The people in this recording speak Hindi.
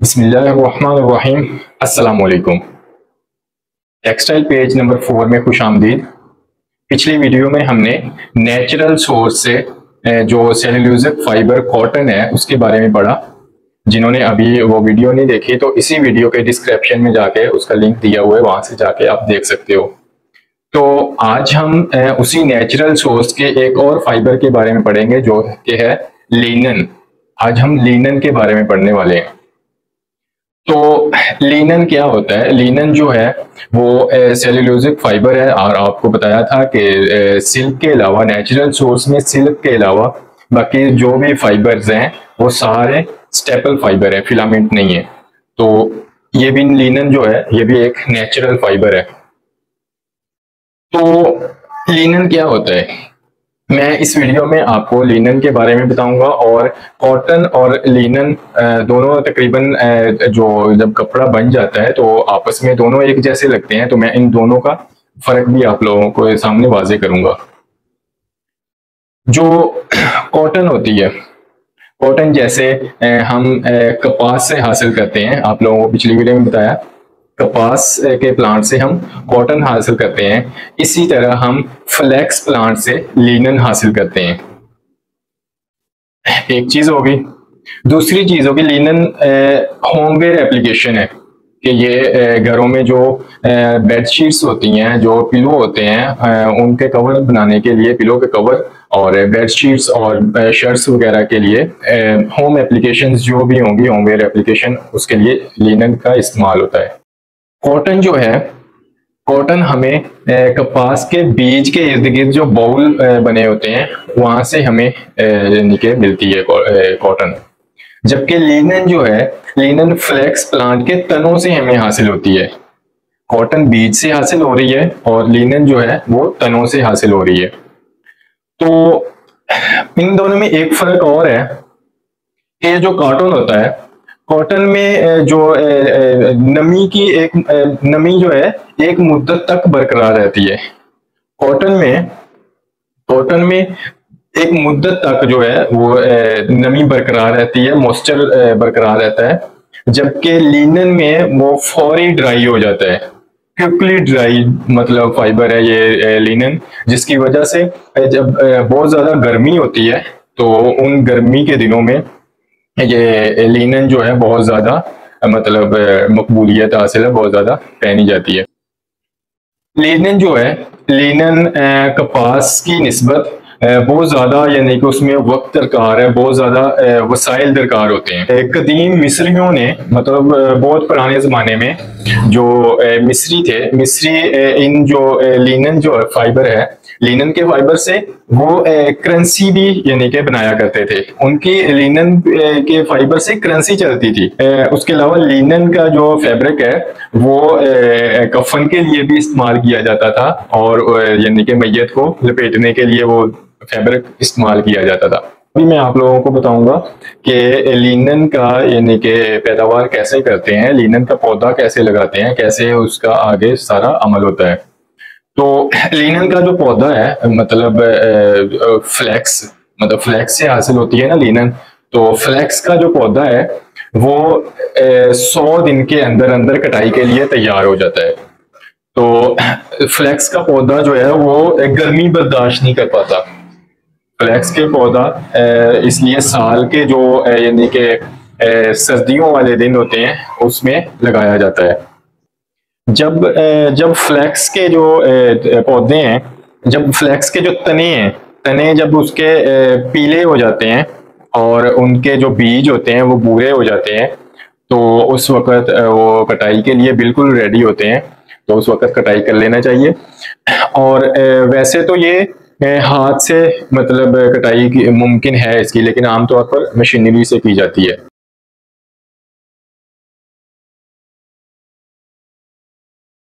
बिस्मिल्लाहिर्रहमानिर्रहीम। अस्सलाम वालेकुम। टेक्सटाइल पेज नंबर 4 में खुश आमदीद। पिछली वीडियो में हमने नेचुरल सोर्स से जो सेल्यूलोजिक फाइबर कॉटन है उसके बारे में पढ़ा। जिन्होंने अभी वो वीडियो नहीं देखी तो इसी वीडियो के डिस्क्रिप्शन में जाके उसका लिंक दिया हुआ है, वहां से जाके आप देख सकते हो। तो आज हम उसी नेचुरल सोर्स के एक और फाइबर के बारे में पढ़ेंगे जो कि है लिनन। आज हम लिनन के बारे में पढ़ने वाले हैं। तो लिनन क्या होता है? लिनन जो है वो सेल्यूलोजिक फाइबर है, और आपको बताया था कि सिल्क के अलावा, नेचुरल सोर्स में सिल्क के अलावा बाकी जो भी फाइबर्स हैं वो सारे स्टेपल फाइबर है, फिलामेंट नहीं है। तो ये भी लिनन जो है ये भी एक नेचुरल फाइबर है। तो लिनन क्या होता है, मैं इस वीडियो में आपको लिनन के बारे में बताऊंगा। और कॉटन और लिनन दोनों तकरीबन जो जब कपड़ा बन जाता है तो आपस में दोनों एक जैसे लगते हैं, तो मैं इन दोनों का फर्क भी आप लोगों को सामने वाजे करूंगा। जो कॉटन होती है, कॉटन जैसे हम कपास से हासिल करते हैं, आप लोगों को पिछली वीडियो में बताया कपास के प्लांट से हम कॉटन हासिल करते हैं, इसी तरह हम फ्लैक्स प्लांट से लिनन हासिल करते हैं। एक चीज होगी। दूसरी चीज होगी, लिनन होमवेयर एप्लीकेशन है कि ये घरों में जो बेडशीट्स होती हैं, जो पिलो होते हैं, उनके कवर बनाने के लिए, पिलो के कवर और बेडशीट्स और शर्ट्स वगैरह के लिए होम एप्लीकेशंस जो भी होंगी, होमवेयर एप्लीकेशन, उसके लिए लिनन का इस्तेमाल होता है। कॉटन जो है, कॉटन हमें कपास के बीज के इर्द गिर्द जो बाउल बने होते हैं वहां से हमें मिलती है कॉटन। जबकि लिनन जो है, लिनन फ्लैक्स प्लांट के तनों से हमें हासिल होती है। कॉटन बीज से हासिल हो रही है और लिनन जो है वो तनों से हासिल हो रही है। तो इन दोनों में एक फर्क और है कि जो कॉटन होता है, कॉटन में जो नमी की नमी जो है एक मुद्दत तक बरकरार रहती है। कॉटन में एक मुद्दत तक जो है वो नमी बरकरार रहती है, मॉइस्चर बरकरार रहता है। जबकि लिनन में वो फौरी ड्राई हो जाता है, क्विकली ड्राई मतलब फाइबर है ये लिनन, जिसकी वजह से जब बहुत ज्यादा गर्मी होती है तो उन गर्मी के दिनों में ये लिनन जो है बहुत ज्यादा मतलब मकबूलियत हासिल है, बहुत ज्यादा पहनी जाती है। लिनन जो है, लिनन कपास की निस्बत बहुत ज्यादा, यानी कि उसमें वक्त दरकार है, बहुत ज्यादा वसाइल दरकार होते हैं। कदीम मिस्रियों ने, मतलब बहुत पुराने जमाने में जो मिस्री थे, मिस्री इन जो लिनन जो फाइबर है, लिनन के फाइबर से वो करेंसी भी यानी कि बनाया करते थे। उनकी लिनन के फाइबर से करेंसी चलती थी। उसके अलावा लिनन का जो फैब्रिक है वो कफन के लिए भी इस्तेमाल किया जाता था, और यानी कि मैयत को लपेटने के लिए वो फैब्रिक इस्तेमाल किया जाता था। अभी मैं आप लोगों को बताऊंगा कि लिनन का यानी कि पैदावार कैसे करते हैं, लिनन का पौधा कैसे लगाते हैं, कैसे उसका आगे सारा अमल होता है। तो लिनन का जो पौधा है, मतलब फ्लैक्स से हासिल होती है ना लिनन, तो फ्लैक्स का जो पौधा है वो 100 दिन के अंदर अंदर कटाई के लिए तैयार हो जाता है। तो फ्लैक्स का पौधा जो है वो गर्मी बर्दाश्त नहीं कर पाता। फ्लैक्स के पौधा इसलिए साल के जो यानी कि सर्दियों वाले दिन होते हैं उसमें लगाया जाता है। जब फ्लैक्स के जो पौधे हैं, जब फ्लैक्स के जो तने जब उसके पीले हो जाते हैं और उनके जो बीज होते हैं वो भूरे हो जाते हैं, तो उस वक्त वो कटाई के लिए बिल्कुल रेडी होते हैं, तो उस वक्त कटाई कर लेना चाहिए। और वैसे तो ये हाथ से मतलब कटाई मुमकिन है इसकी, लेकिन आमतौर पर मशीनरी से की जाती है।